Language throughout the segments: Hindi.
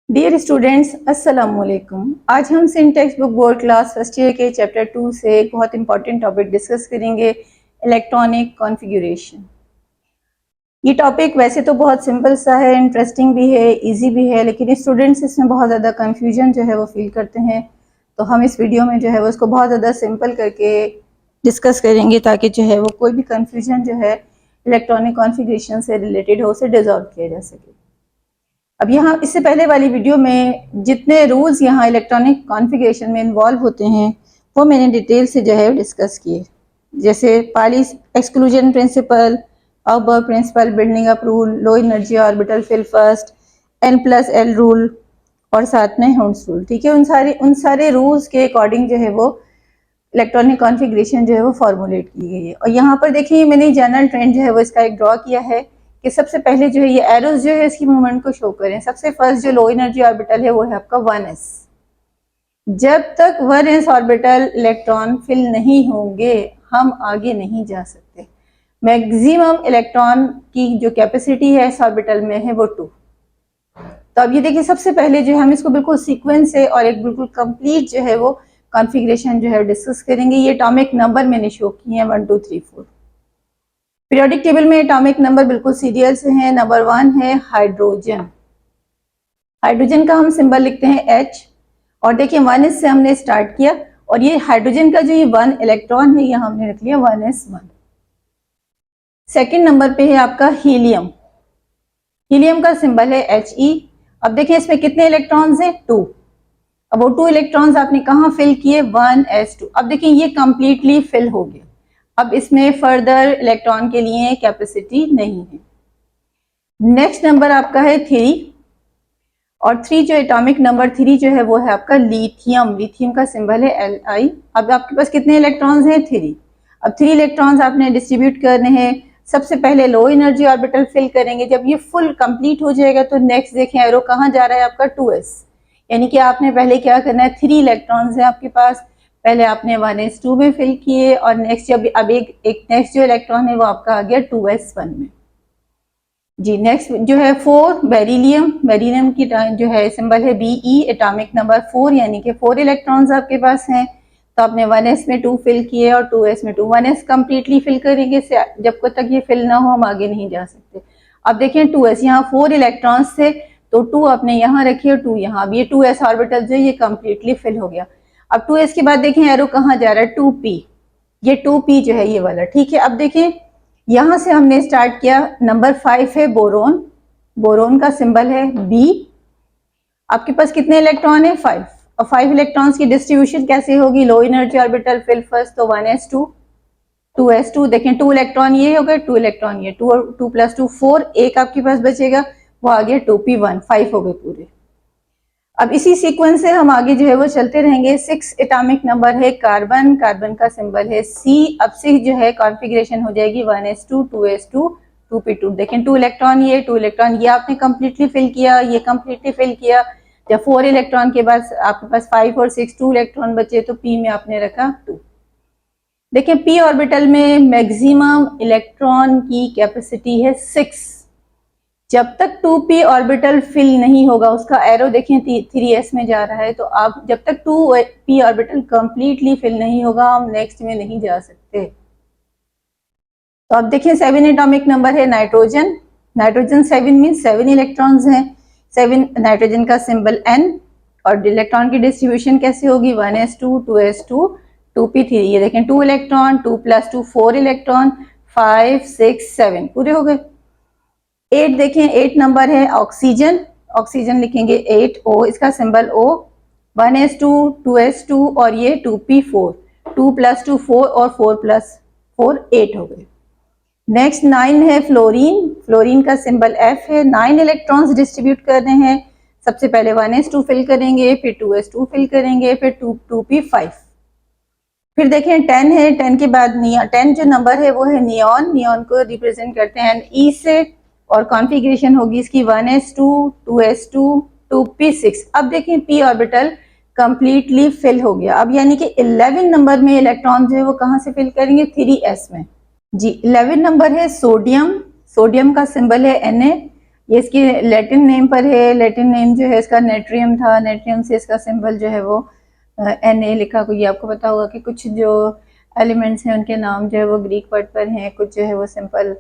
डियर स्टूडेंट्स, अस्सलाम वालेकुम। आज हम Sindh text book board class first year के चैप्टर 2 से एक बहुत इंपॉर्टेंट टॉपिक डिस्कस करेंगे, इलेक्ट्रॉनिक कॉन्फ़िगरेशन। ये टॉपिक वैसे तो बहुत सिंपल सा है, इंटरेस्टिंग भी है, इजी भी है, लेकिन स्टूडेंट्स इसमें बहुत ज़्यादा कन्फ्यूजन जो है वो फील करते हैं। तो हम इस वीडियो में जो है वो उसको बहुत ज़्यादा सिंपल करके डिस्कस करेंगे ताकि जो है वो कोई भी कन्फ्यूजन जो है इलेक्ट्रॉनिक कॉन्फ़िगरेशन से रिलेटेड हो उसे डिजॉल्व किया जा सके। अब यहाँ इससे पहले वाली वीडियो में जितने रूल्स यहाँ इलेक्ट्रॉनिक कॉन्फ़िगरेशन में इन्वॉल्व होते हैं वो मैंने डिटेल से जो है डिस्कस किए, जैसे Pauli's exclusion principle, aufbau principle, building up rule, low energy orbital fill first, N+L rule और साथ में हुंस रूल। ठीक है, उन सारे रूल्स के अकॉर्डिंग जो है वो इलेक्ट्रॉनिक कॉन्फ़िगरेशन जो है वो फॉर्मुलेट की गई है। और यहाँ पर देखिए मैंने जनरल ट्रेंड जो है वो इसका एक ड्रॉ किया है कि सबसे पहले जो है ये एरोस जो है इसकी मूवमेंट को शो करें। सबसे फर्स्ट जो लो एनर्जी ऑर्बिटल है वो है आपका 1s। जब तक 1s ऑर्बिटल इलेक्ट्रॉन फिल नहीं होंगे हम आगे नहीं जा सकते। मैक्सिमम इलेक्ट्रॉन की जो कैपेसिटी है इस ऑर्बिटल में है वो 2। तो अब ये देखिए सबसे पहले जो है हम इसको बिल्कुल सीक्वेंस से और एक बिल्कुल कंप्लीट जो है वो कॉन्फ़िगरेशन जो है डिस्कस करेंगे। ये एटॉमिक नंबर मैंने शो किए हैं 1 2 3 4। पीरियोडिक टेबल में एटॉमिक नंबर बिल्कुल सीरियल से हैं। नंबर 1 है हाइड्रोजन। हाइड्रोजन का हम सिंबल लिखते हैं H। और देखिए 1s से हमने स्टार्ट किया और ये हाइड्रोजन का जो ये 1 इलेक्ट्रॉन है ये हमने रख लिया 1s1। सेकंड नंबर पे है आपका हीलियम। हीलियम का सिंबल है He। अब देखिए इसमें कितने इलेक्ट्रॉन्स हैं 2। अब वो 2 इलेक्ट्रॉन्स आपने कहाँ फिल किए 1s2। अब देखिए ये कंप्लीटली फिल हो गया। अब इसमें फर्दर इलेक्ट्रॉन के लिए कैपेसिटी नहीं है। नेक्स्ट नंबर आपका है 3 और 3 जो एटॉमिक नंबर 3 जो है वो है आपका लिथियम। लिथियम का सिंबल है Li। अब आपके पास कितने इलेक्ट्रॉन्स हैं 3। अब 3 इलेक्ट्रॉन्स आपने डिस्ट्रीब्यूट करने हैं। सबसे पहले लो एनर्जी ऑर्बिटल फिल करेंगे। जब ये फुल कंप्लीट हो जाएगा तो नेक्स्ट देखें एरो कहाँ जा रहा है आपका 2s। यानी कि आपने पहले क्या करना है 3 इलेक्ट्रॉन्स है आपके पास, पहले आपने 1s2 में फिल किए और नेक्स्ट जब अब एक नेक्स्ट जो इलेक्ट्रॉन है वो आपका आ गया 2s1 में। जी नेक्स्ट जो है 4 बेरिलियम। बेरिलियम की जो है सिंबल है Be, एटॉमिक नंबर 4 यानी कि 4 इलेक्ट्रॉन्स आपके पास हैं। तो आपने 1s में 2 फिल किए और 2s में 2। 1s कंप्लीटली फिल करेंगे, जब तक ये फिल ना हो हम आगे नहीं जा सकते। अब देखें 2s, यहाँ 4 इलेक्ट्रॉन्स थे तो 2 आपने यहाँ रखी और 2 यहाँ। अब ये 2s ऑर्बिटल जो है ये कंप्लीटली फिल हो गया। अब 2s के बाद देखें एरो कहाँ जा रहा है 2p। ये 2p जो है ये वाला। ठीक है, अब देखें यहां से हमने स्टार्ट किया। नंबर 5 है बोरोन। बोरोन का सिंबल है B। आपके पास कितने इलेक्ट्रॉन है 5। और 5 इलेक्ट्रॉन्स की डिस्ट्रीब्यूशन कैसे होगी low energy orbital fill first तो 1s2 2s2। देखें 2 इलेक्ट्रॉन ये हो गए, 2 इलेक्ट्रॉन ये, 2 और 2 + 2 4, एक आपके पास बचेगा वो आ गया 2p1। 5 हो गए पूरे। अब इसी सीक्वेंस से हम आगे जो है वो चलते रहेंगे। 6 एटॉमिक नंबर है कार्बन। कार्बन का सिंबल है C। अब से जो है कॉन्फ़िगरेशन हो जाएगी 1s2 2s2 2p2। देखें 2 इलेक्ट्रॉन ये, 2 इलेक्ट्रॉन ये आपने कंप्लीटली फिल किया, ये कंप्लीटली फिल किया। जब 4 इलेक्ट्रॉन के बाद आपके पास 5 और 6 2 इलेक्ट्रॉन बचे तो P में आपने रखा 2। देखिए P ऑर्बिटल में मैक्सिमम इलेक्ट्रॉन की कैपेसिटी है 6। जब तक 2p ऑर्बिटल फिल नहीं होगा, उसका एरो देखें 3s में जा रहा है, तो आप जब तक 2p ऑर्बिटल कंप्लीटली फिल नहीं होगा हम नेक्स्ट में नहीं जा सकते। तो अब देखिए 7 एटॉमिक नंबर है नाइट्रोजन। नाइट्रोजन 7 मीन 7 इलेक्ट्रॉन्स हैं। 7 नाइट्रोजन का सिंबल N। और इलेक्ट्रॉन की डिस्ट्रीब्यूशन कैसे होगी 1s2 2s2 2p3। ये देखें 2 इलेक्ट्रॉन, 2 + 2 4 इलेक्ट्रॉन, 5 6 7 पूरे हो गए। 8 देखें 8 नंबर है ऑक्सीजन। ऑक्सीजन लिखेंगे 8O, इसका सिंबल O। 1s2 2s2 और ये 2p4। 2 + 2 4 और 4 + 4 8 हो गए। नेक्स्ट 9 है फ्लोरीन। फ्लोरीन का सिंबल F है। 9 इलेक्ट्रॉन्स डिस्ट्रीब्यूट करने हैं। सबसे पहले 1s2 फिल करेंगे, फिर 2s2 फिल करेंगे, फिर 2p5। फिर देखें 10 है। 10 के बाद 10 जो नंबर है वो है नियॉन। नियॉन को रिप्रेजेंट करते हैं E से और कॉन्फ़िगरेशन होगी इसकी 1s2 2s2 2p6। अब देखें p ऑर्बिटल कंप्लीटली फिल हो गया। अब यानी कि 11 नंबर में इलेक्ट्रॉन जो है वो कहां से फिल करेंगे 3s में। जी 11 नंबर है सोडियम। सोडियम का सिंबल है Na। ये इसकी लैटिन नेम पर है। लैटिन नेम जो है इसका नेट्रियम था। नेट्रियम से इसका सिंबल जो है वो Na लिखा। को ये आपको पता होगा कि कुछ जो एलिमेंट्स हैं उनके नाम जो है वो ग्रीक वर्ड पर हैं, कुछ जो है वो सिंपल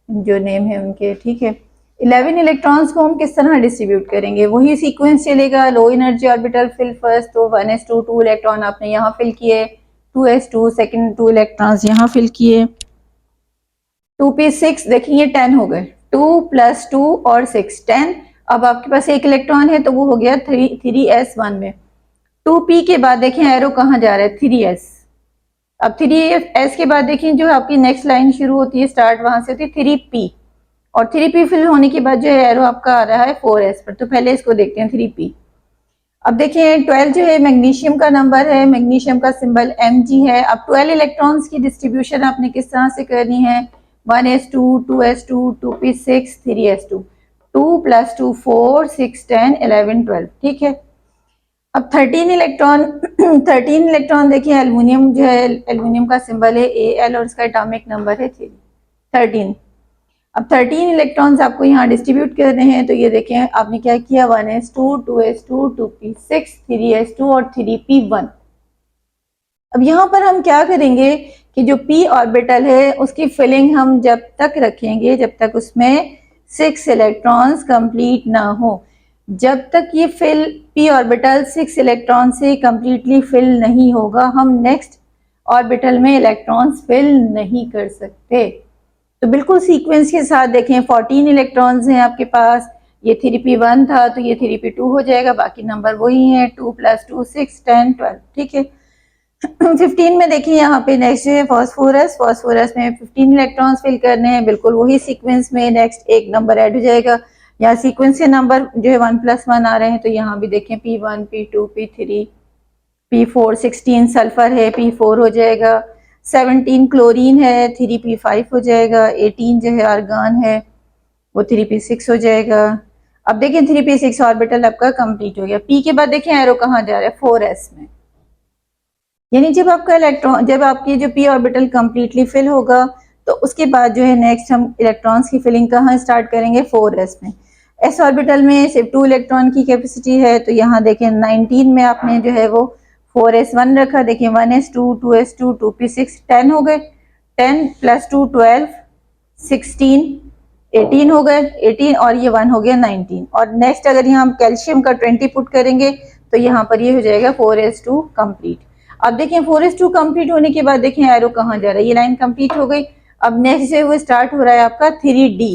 जो नेम है उनके, ठीक है। 11 इलेक्ट्रॉन्स को हम किस तरह डिस्ट्रीब्यूट करेंगे, वही सीक्वेंस चलेगा। Low energy orbital fill first, तो 1s2 2 इलेक्ट्रॉन आपने यहाँ फिल किए, 2s2 सेकंड 2 इलेक्ट्रॉन्स यहाँ फिल किए, 2p6 देखिए 10 हो गए, 2 + 2 और 6 10। अब आपके पास एक इलेक्ट्रॉन है तो वो हो गया 3s1 में। 2p के बाद देखें एरो कहाँ जा रहा है, 3s। अब 3s के बाद देखिए जो आपकी नेक्स्ट लाइन शुरू होती है, स्टार्ट वहां से होती है 3p, और 3p फिल होने के बाद जो है एरो आपका आ रहा है 4s पर। तो पहले इसको देखते हैं 3p। अब देखिए 12 जो है मैग्नीशियम का नंबर है, मैग्नीशियम का सिंबल Mg है। अब 12 इलेक्ट्रॉन्स की डिस्ट्रीब्यूशन आपने किस तरह से करनी है, 1s2 2s2 2p6 3s2, 2 + 2 4 6 10 11 12, ठीक है। अब 13 इलेक्ट्रॉन 13 इलेक्ट्रॉन देखिए एल्युमिनियम जो है, एल्युमिनियम का सिंबल है Al और इसका एटॉमिक नंबर है 13। अब 13 इलेक्ट्रॉन्स आपको यहाँ डिस्ट्रीब्यूट करने हैं। तो ये देखें आपने क्या किया, 1s2 2s2 2p6 3s2 और 3p1। अब यहाँ पर हम क्या करेंगे कि जो p ऑर्बिटल है उसकी फिलिंग हम जब तक रखेंगे जब तक उसमें 6 इलेक्ट्रॉन्स कंप्लीट ना हो। जब तक ये फिल p ऑर्बिटल 6 इलेक्ट्रॉन से कंप्लीटली फिल नहीं होगा, हम नेक्स्ट ऑर्बिटल में इलेक्ट्रॉन्स फिल नहीं कर सकते। तो बिल्कुल सीक्वेंस के साथ देखें, 14 इलेक्ट्रॉन्स हैं आपके पास, ये 3p1 था तो ये 3p2 हो जाएगा, बाकी नंबर वही है, 2 + 2 6 10 12, ठीक है। 15 में देखिए यहाँ पे नेक्स्ट है फॉस्फोरस। फॉस्फोरस में 15 इलेक्ट्रॉन्स फिल करने हैं, बिल्कुल वही सीक्वेंस में नेक्स्ट एक नंबर ऐड हो जाएगा। यहाँ सीक्वेंस के नंबर जो है 1 + 1 आ रहे हैं, तो यहाँ भी देखें p1 p2 p3 p4, 16 sulphur है, p4 हो जाएगा, 17 क्लोरीन है, 3p5 हो जाएगा, 18 जो है आर्गन है वो 3p6 हो जाएगा। अब देखिए 3p6 ऑर्बिटल आपका कंप्लीट हो गया। p के बाद देखें एरो कहाँ जा रहा है, 4s में। यानी जब आपका इलेक्ट्रॉन, जब आपकी जो p ऑर्बिटल कंप्लीटली फिल होगा तो उसके बाद जो है नेक्स्ट हम इलेक्ट्रॉन्स की फिलिंग कहाँ स्टार्ट करेंगे, 4s में। s ऑर्बिटल में सिर्फ 2 इलेक्ट्रॉन की कैपेसिटी है, तो यहाँ देखें 19 में आपने जो है वो 4s1 रखा। देखिए 1s2 2s2 2p6 10 हो गए, 10 + 2 12 16 18 हो गए, 18 और ये 1 हो गया 19। और नेक्स्ट अगर यहाँ हम कैल्शियम का 20 पुट करेंगे तो यहाँ पर ये हो जाएगा 4s2 कंप्लीट। अब देखिए 4s2 कंप्लीट होने के बाद देखें एरो कहाँ जा रहा है, ये लाइन कंप्लीट हो गई। अब नेक्स्ट जो है वो स्टार्ट हो रहा है आपका 3d,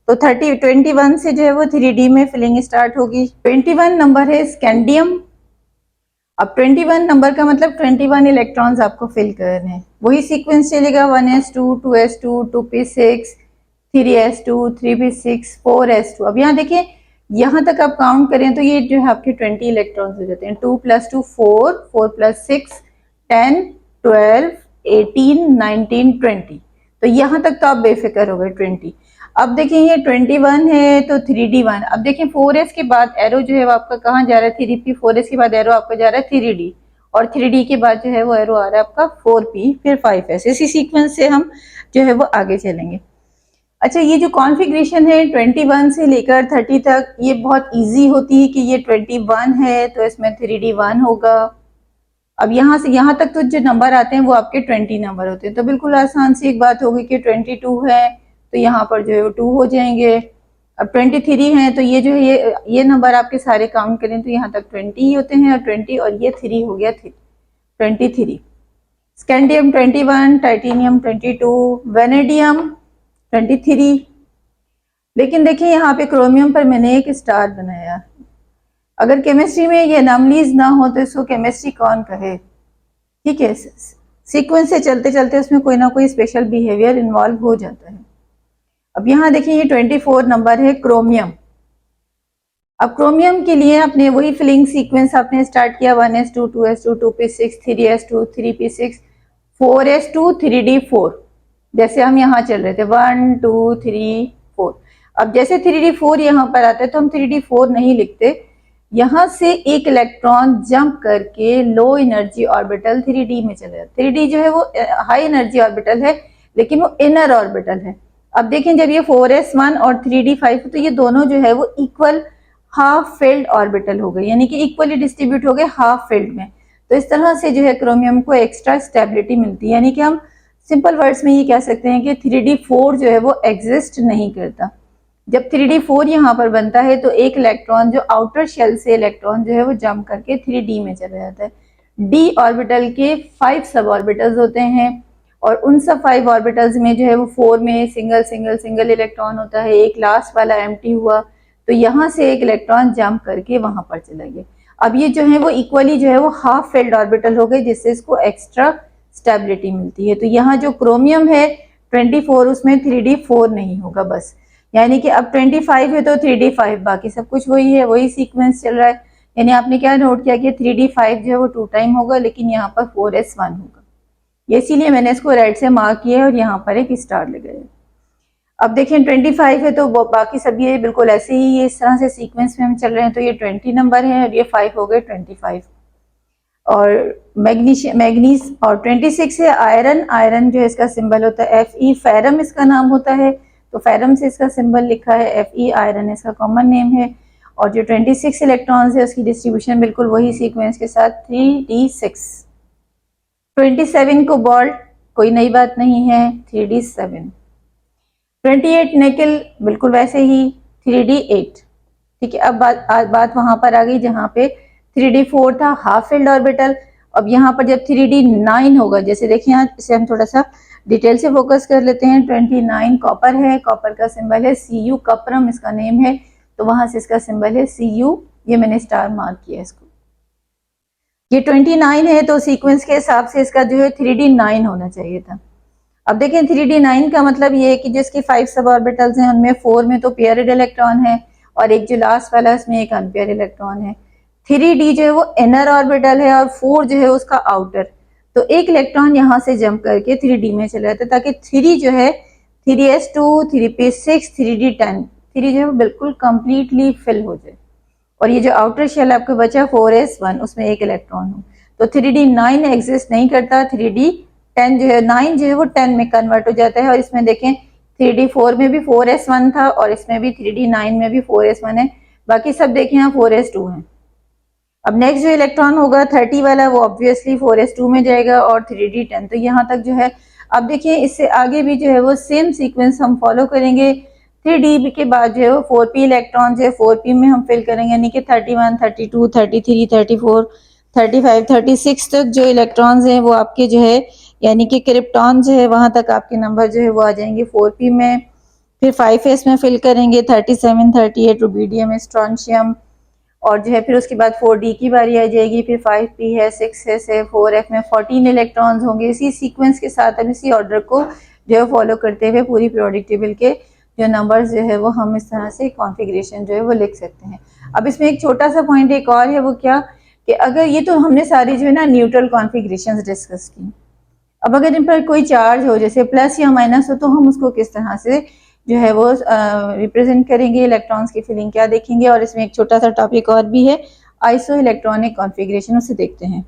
तो 21 से जो है वो 3d में फिलिंग स्टार्ट होगी। 21 नंबर है स्कैंडियम। अब 21 नंबर का मतलब 21 इलेक्ट्रॉन्स आपको फिल करने हैं, वही सीक्वेंस चलेगा 1s2 2s2 2p6 3s2 3p6 4s2। अब यहाँ देखिए यहाँ तक आप काउंट करें तो ये जो है आपके 20 इलेक्ट्रॉन्स हो जाते हैं, 2 + 2 4 4 + 6 10 12 18 19 20। तो यहाँ तक तो आप बेफिक्र हो गए 20। अब देखिए ये 21 है तो 3d1। अब देखिए 4s के बाद एरो जो है वो आपका कहाँ जा रहा है, 3p। 4s के बाद एरो आपका जा रहा है 3d, और 3d के बाद जो है वो एरो आ रहा है आपका 4p फिर 5s। इसी सीक्वेंस से हम जो है वो आगे चलेंगे। अच्छा, ये जो कॉन्फ़िगरेशन है 21 से लेकर 30 तक ये बहुत इजी होती है कि ये 21 है तो इसमें 3d1 होगा। अब यहाँ से यहाँ तक तो जो नंबर आते हैं वो आपके 20 नंबर होते हैं, तो बिल्कुल आसान सी एक बात होगी कि 22 है तो यहाँ पर जो है वो 2 हो जाएंगे। अब 23 है तो ये जो है ये नंबर आपके सारे काउंट करें तो यहाँ तक 20 ही होते हैं, और 20 और ये 3 हो गया 23। Scandium 21, titanium 22, vanadium 23। लेकिन देखिए यहाँ पे क्रोमियम पर मैंने एक स्टार बनाया। अगर केमिस्ट्री में ये एनॉमलीज ना हो तो इसको केमिस्ट्री कौन कहे, ठीक है। सीक्वेंस से चलते चलते उसमें कोई ना कोई स्पेशल बिहेवियर इन्वॉल्व हो जाता है। अब यहाँ देखिए ये 24 नंबर है क्रोमियम। अब क्रोमियम के लिए आपने वही फिलिंग सीक्वेंस आपने स्टार्ट किया, 1s2 2s2 2p6 3s2 3p6 4s2 3d4। जैसे हम यहाँ चल रहे थे 1 2 3 4। अब जैसे 3d4 यहाँ पर आता है तो हम 3d4 नहीं लिखते, यहाँ से एक इलेक्ट्रॉन जंप करके लो एनर्जी ऑर्बिटल 3d में चले जाता है। 3d जो है वो हाई एनर्जी ऑर्बिटल है लेकिन वो इनर ऑर्बिटल है। अब देखें जब ये 4s1 और 3d5 तो ये दोनों जो है वो इक्वल हाफ फिल्ड ऑर्बिटल हो गए, यानी कि इक्वली डिस्ट्रीब्यूट हो गए हाफ फिल्ड में। तो इस तरह से जो है क्रोमियम को एक्स्ट्रा स्टेबिलिटी मिलती है, यानी कि हम सिंपल वर्ड्स में ये कह सकते हैं कि 3d4 जो है वो एग्जिस्ट नहीं करता। जब 3d4 यहाँ पर बनता है तो एक इलेक्ट्रॉन जो आउटर शेल से इलेक्ट्रॉन जो है वो जंप करके 3d में चला जाता है। d ऑर्बिटल के 5 सब ऑर्बिटल्स होते हैं और उन सब 5 ऑर्बिटल्स में जो है वो 4 में सिंगल सिंगल सिंगल इलेक्ट्रॉन होता है, एक लास्ट वाला एम्प्टी हुआ, तो यहाँ से एक इलेक्ट्रॉन जंप करके वहां पर चला गया। अब ये जो है वो इक्वली जो है वो हाफ फिल्ड ऑर्बिटल हो गए, जिससे इसको एक्स्ट्रा स्टेबिलिटी मिलती है। तो यहाँ जो क्रोमियम है 24 उसमें 3d4 नहीं होगा बस, यानी कि अब 25 है तो 3d5, बाकी सब कुछ वही है, वही सीक्वेंस चल रहा है। यानी आपने क्या नोट किया कि 3d5 जो है वो 2 टाइम होगा, लेकिन यहाँ पर 4s1 होगा, ये इसीलिए मैंने इसको रेड से मार्क किया है और यहाँ पर एक स्टार लगाया। अब देखें 25 है तो बाकी सब ये बिल्कुल ऐसे ही ये इस तरह से सीक्वेंस में हम चल रहे हैं, तो ये 20 नंबर है और ये 5 हो गए 25। और मैग्नीज और 26 है आयरन, आयरन जो है इसका सिंबल होता है Fe, फेरम इसका नाम होता है, तो फेरम से इसका सिंबल लिखा है Fe, आयरन इसका कॉमन नेम है। और जो 26 इलेक्ट्रॉन्स है उसकी डिस्ट्रीब्यूशन बिल्कुल वही सीक्वेंस के साथ 3d6। 27 कोबाल्ट कोई नई बात नहीं है 3d7। 28 निकल बिल्कुल वैसे ही 3d8। ठीक है, अब बात वहां पर आ गई जहां पे 3d4 था हाफ फिल्ड ऑर्बिटल। अब यहाँ पर जब 3d9 होगा, जैसे देखिए यहाँ इसे हम थोड़ा सा डिटेल से फोकस कर लेते हैं। 29 कॉपर है, कॉपर का सिंबल है Cu, कपरम इसका नेम है, तो वहां से इसका सिंबल है Cu, ये मैंने स्टार मार्क किया इसको। ये 29 है तो सीक्वेंस के हिसाब से इसका जो है 3d9 होना चाहिए था। अब देखें 3d9 का मतलब ये है कि जिसके 5 सब ऑर्बिटल्स हैं उनमें 4 में तो पेयर्ड इलेक्ट्रॉन है और एक जो लास्ट वाला है उसमें एक अनपेयर इलेक्ट्रॉन है। 3d जो है वो इनर ऑर्बिटल है और 4 जो है उसका आउटर, तो एक इलेक्ट्रॉन यहाँ से जंप करके 3d में चला जाता है ताकि 3 जो है 3s2 3p6 3d10 3 जो है वो बिल्कुल कंप्लीटली फिल हो जाए और ये जो आउटर शेल आपका बचा 4s1 उसमें एक इलेक्ट्रॉन हो। तो 3d9 एग्जिस्ट नहीं करता, 3d10 जो है 9 जो है वो 10 में कन्वर्ट हो जाता है। और इसमें देखें 3d4 में भी 4s1 था और इसमें भी 3d9 में भी 4s1 है, बाकी सब देखें यहाँ 4s2 है। अब नेक्स्ट जो इलेक्ट्रॉन होगा 30 वाला वो ऑब्वियसली 4s2 में जाएगा और 3d10, तो यहाँ तक जो है। अब देखिए इससे आगे भी जो है वो सेम सीक्वेंस हम फॉलो करेंगे। 3d के बाद जो है वो 4p इलेक्ट्रॉन जो है 4p में हम फिल करेंगे, यानी कि 31 32 33 34 35 36 तक जो इलेक्ट्रॉन्स हैं वो आपके जो है यानी कि क्रिप्टॉन जो है वहां तक आपके नंबर जो है वो आ जाएंगे 4p में। फिर 5s में फिल करेंगे 37 38 रुबीडियम स्ट्रॉन्शियम, और जो है फिर उसके बाद 4d की बारी आ जाएगी, फिर 5p है 6s है 4f में 14 इलेक्ट्रॉन्स होंगे। इसी सीक्वेंस के साथ अब इसी ऑर्डर को जो है फॉलो करते हुए पूरी पीरियोडिक टेबल के जो नंबर्स जो है वो हम इस तरह से कॉन्फ़िगरेशन जो है वो लिख सकते हैं। अब इसमें एक छोटा सा पॉइंट एक और है, वो क्या कि अगर ये तो हमने सारी जो है ना न्यूट्रल कॉन्फ़िगरेशंस डिस्कस की। अब अगर इन पर कोई चार्ज हो जैसे प्लस या माइनस हो तो हम उसको किस तरह से जो है वो रिप्रेजेंट करेंगे, इलेक्ट्रॉन्स की फिलिंग क्या देखेंगे। और इसमें एक छोटा सा टॉपिक और भी है आइसो इलेक्ट्रॉनिक कॉन्फ़िगरेशन, उसे देखते हैं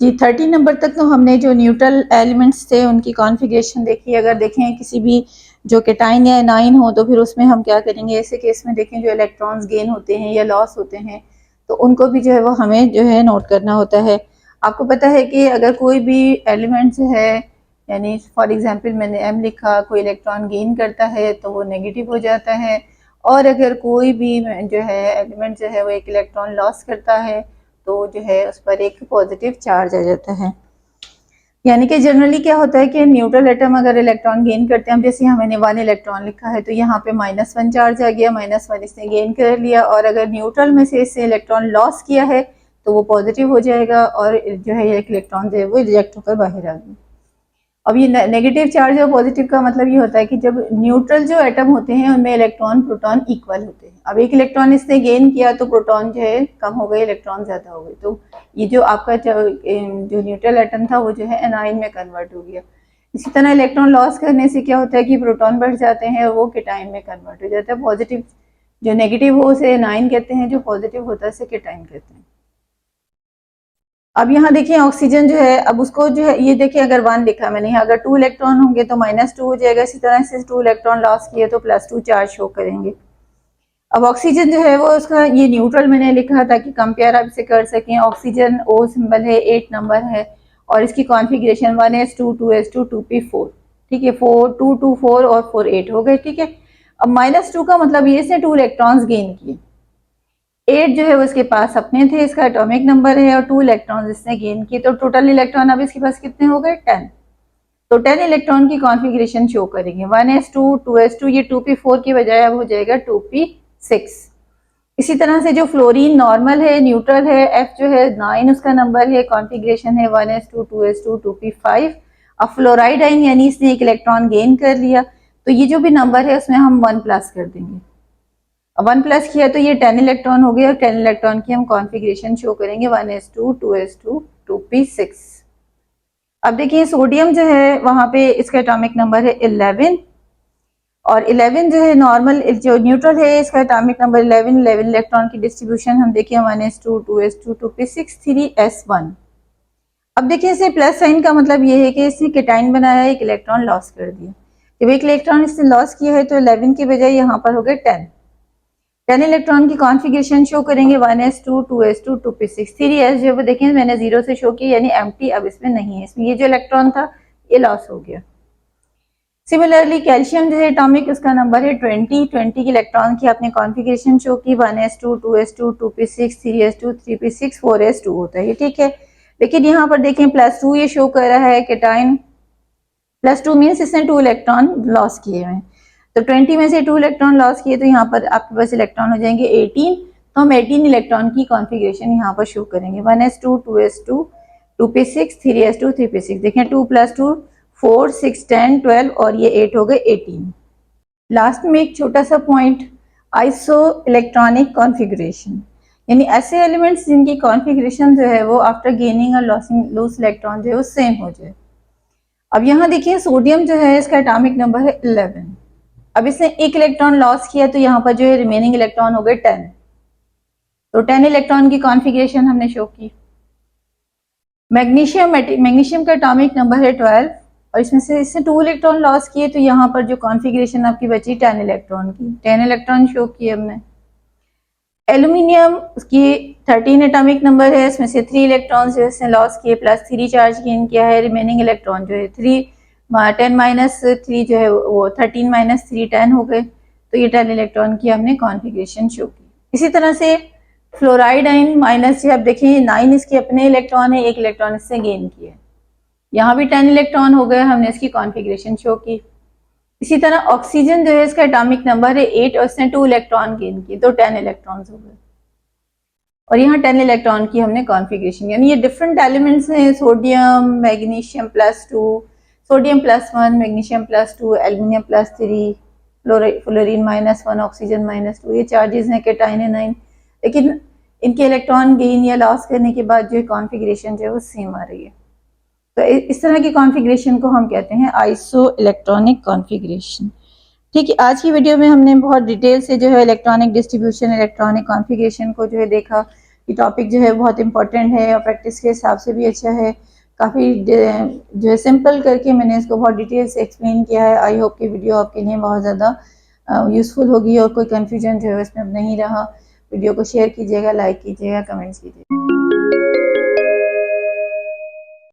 जी। 30 नंबर तक तो हमने जो न्यूट्रल एलिमेंट्स थे उनकी कॉन्फ़िगरेशन देखी। अगर देखें किसी भी जो केटाइन या एनाइन हो तो फिर उसमें हम क्या करेंगे, ऐसे केस में देखें जो इलेक्ट्रॉन्स गेन होते हैं या लॉस होते हैं तो उनको भी जो है वो हमें जो है नोट करना होता है। आपको पता है कि अगर कोई भी एलिमेंट्स है, यानी फॉर एग्जांपल मैंने m लिखा, कोई इलेक्ट्रॉन गेन करता है तो वो नेगेटिव हो जाता है, और अगर कोई भी जो है एलिमेंट जो है वो एक इलेक्ट्रॉन लॉस करता है तो जो है उस पर एक पॉजिटिव चार्ज आ जाता है। यानी कि जनरली क्या होता है कि न्यूट्रल एटम अगर इलेक्ट्रॉन गेन करते हैं, जैसे यहाँ मैंने 1 इलेक्ट्रॉन लिखा है तो यहाँ पे -1 चार्ज आ गया, -1 इसने गेन कर लिया, और अगर न्यूट्रल में से इससे इलेक्ट्रॉन लॉस किया है तो वो पॉजिटिव हो जाएगा और जो है एक इलेक्ट्रॉन जो है वो रिजेक्ट होकर बाहर आ गया। अब ये नेगेटिव चार्ज और पॉजिटिव का मतलब ये होता है कि जब न्यूट्रल जो एटम होते हैं उनमें इलेक्ट्रॉन प्रोटॉन इक्वल होते हैं। अब एक इलेक्ट्रॉन इसने गेन किया तो प्रोटॉन जो है कम हो गए, इलेक्ट्रॉन ज्यादा हो गए, तो ये जो आपका जो न्यूट्रल एटम था वो जो है एनाइन में कन्वर्ट हो गया। इसी तरह इलेक्ट्रॉन लॉस करने से क्या होता है कि प्रोटॉन बढ़ जाते हैं और वो केटाइन में कन्वर्ट हो जाता है। पॉजिटिव जो नेगेटिव हो उसे एनाइन कहते हैं, जो पॉजिटिव होता है उसे केटाइन कहते हैं। अब यहाँ देखिए ऑक्सीजन जो है, अब उसको जो है, ये देखिए अगर 1 लिखा मैंने यहाँ, अगर 2 इलेक्ट्रॉन होंगे तो -2 हो जाएगा। इसी तरह से 2 इलेक्ट्रॉन लॉस किए तो +2 चार्ज शो करेंगे। अब ऑक्सीजन जो है वो उसका ये न्यूट्रल मैंने लिखा ताकि कंपेयर आप इसे कर सकें। ऑक्सीजन O सिंबल है, 8 नंबर है और इसकी कॉन्फ़िगरेशन 1s2 2s2 2p4, ठीक है। 4 2 2 4 और 4 8 हो गए, ठीक है। अब -2 का मतलब ये इसने 2 इलेक्ट्रॉन्स गेन किए। 8 जो है वो इसके पास अपने थे, इसका एटॉमिक नंबर है, और 2 इलेक्ट्रॉन्स इसने गेन किए, तो टोटल इलेक्ट्रॉन अब इसके पास कितने हो गए? 10। तो 10 इलेक्ट्रॉन की कॉन्फ़िगरेशन शो करेंगे। 1s2 2s2, ये 2p4 की बजाय अब हो जाएगा 2p6। इसी तरह से जो फ्लोरीन नॉर्मल है, न्यूट्रल है, F जो है 9 उसका नंबर है, कॉन्फ़िगरेशन है 1s2 2s2 2p5। अब फ्लोराइड आइन यानी इसने एक इलेक्ट्रॉन गेन कर लिया, तो ये जो भी नंबर है उसमें हम 1 प्लस कर देंगे। अब 1 प्लस किया तो ये 10 इलेक्ट्रॉन हो गया, और 10 इलेक्ट्रॉन की हम कॉन्फ़िगरेशन शो करेंगे 1s2 2s2 2p6। अब देखिए सोडियम जो है वहां पे इसका एटॉमिक नंबर है 11, और 11 जो है नॉर्मल, जो न्यूट्रल है इसका एटॉमिक नंबर 11। 11 इलेक्ट्रॉन की डिस्ट्रीब्यूशन हम देखिए 1s2 2s2 2p6 3s1। अब देखिए इसे प्लस साइन का मतलब ये है कि इसने केटाइन बनाया, एक इलेक्ट्रॉन लॉस कर दिया। जब एक इलेक्ट्रॉन इसने लॉस किया है तो 11 की बजाय यहाँ पर हो गए 10। 10 इलेक्ट्रॉन की कॉन्फ़िगरेशन शो करेंगे 1s2 2s2 2p6। 3s जो है वो देखिए मैंने 0 से शो किया, यानी एम्प्टी अब इसमें नहीं है, इसमें ये जो इलेक्ट्रॉन था ये लॉस हो गया। सिमिलरली कैल्शियम जो है एटॉमिक उसका नंबर है 20। 20 की इलेक्ट्रॉन की आपने कॉन्फ़िगरेशन शो की 1s2 2s2 2p6 3s2 3p6 4s2 होता है ये, ठीक है। लेकिन यहाँ पर देखें +2 ये शो कर रहा है केटाइन। +2 मीन्स इसने 2 इलेक्ट्रॉन लॉस किए हैं, तो 20 में से 2 इलेक्ट्रॉन लॉस किए तो यहाँ पर आपके पास इलेक्ट्रॉन हो जाएंगे 18। तो हम 18 इलेक्ट्रॉन की कॉन्फ़िगरेशन यहाँ पर शो करेंगे 1s2 2s2 2p6 3s2 3p6। देखें 2 + 2 4 6 10 12 और ये 8 हो गए 18। लास्ट में एक छोटा सा पॉइंट, आइसो इलेक्ट्रॉनिक कॉन्फ़िगरेशन, यानी ऐसे एलिमेंट्स जिनकी कॉन्फ़िगरेशन जो है वो आफ्टर गेनिंग और लॉस इलेक्ट्रॉन जो है वो सेम हो जाए। अब यहाँ देखिए सोडियम जो है इसका एटॉमिक नंबर है 11। अब इसने एक इलेक्ट्रॉन लॉस किया तो यहाँ पर जो है रिमेनिंग इलेक्ट्रॉन हो गए 10। तो 10 इलेक्ट्रॉन की कॉन्फ़िगरेशन हमने शो की। मैग्नीशियम का एटॉमिक नंबर है 12, और इसमें से इसने 2 इलेक्ट्रॉन लॉस किए तो यहाँ पर जो कॉन्फ़िगरेशन आपकी बची 10 इलेक्ट्रॉन की, 10 इलेक्ट्रॉन शो किए हमने। एल्यूमिनियम उसकी 13 एटॉमिक नंबर है, इसमें से 3 इलेक्ट्रॉन जो इसने लॉस किए, +3 चार्ज गेन किया है। रिमेनिंग इलेक्ट्रॉन जो है 10 - 3 जो है वो 13 - 3 10 हो गए, तो ये 10 इलेक्ट्रॉन की हमने कॉन्फ़िगरेशन शो की। इसी तरह से फ्लोराइड आइन माइनस से, अब देखिए 9 इसके अपने इलेक्ट्रॉन है, एक इलेक्ट्रॉन इससे गेन किया, यहाँ भी 10 इलेक्ट्रॉन हो गए, हमने इसकी कॉन्फ़िगरेशन शो की। इसी तरह ऑक्सीजन जो है इसका एटॉमिक नंबर है 8 और इसने 2 इलेक्ट्रॉन गेन किए, तो 10 इलेक्ट्रॉन हो गए, और यहाँ 10 इलेक्ट्रॉन की हमने कॉन्फ़िगरेशन, यानी ये डिफरेंट एलिमेंट्स हैं। Sodium magnesium +2, sodium +1, magnesium +2, aluminium +3, fluorine -1, oxygen -2, ये चार्जेस हैं, केटाइन है 9। लेकिन इनके इलेक्ट्रॉन गेन या लॉस करने के बाद जो कॉन्फ़िगरेशन जो है वो सेम आ रही है। तो इस तरह की कॉन्फ़िगरेशन को हम कहते हैं आइसो इलेक्ट्रॉनिक कॉन्फ़िगरेशन। ठीक है, आज की वीडियो में हमने बहुत डिटेल से जो है इलेक्ट्रॉनिक डिस्ट्रीब्यूशन, इलेक्ट्रॉनिक कॉन्फ़िगरेशन को जो है देखा। ये टॉपिक जो है बहुत इंपॉर्टेंट है और प्रैक्टिस के हिसाब से भी अच्छा है। काफ़ी जो है सिंपल करके मैंने इसको बहुत डिटेल से एक्सप्लेन किया है। आई होप कि वीडियो आपके लिए बहुत ज़्यादा यूज़फुल होगी और कोई कन्फ्यूजन जो है इसमें नहीं रहा। वीडियो को शेयर कीजिएगा, लाइक कीजिएगा, कमेंट्स कीजिएगा।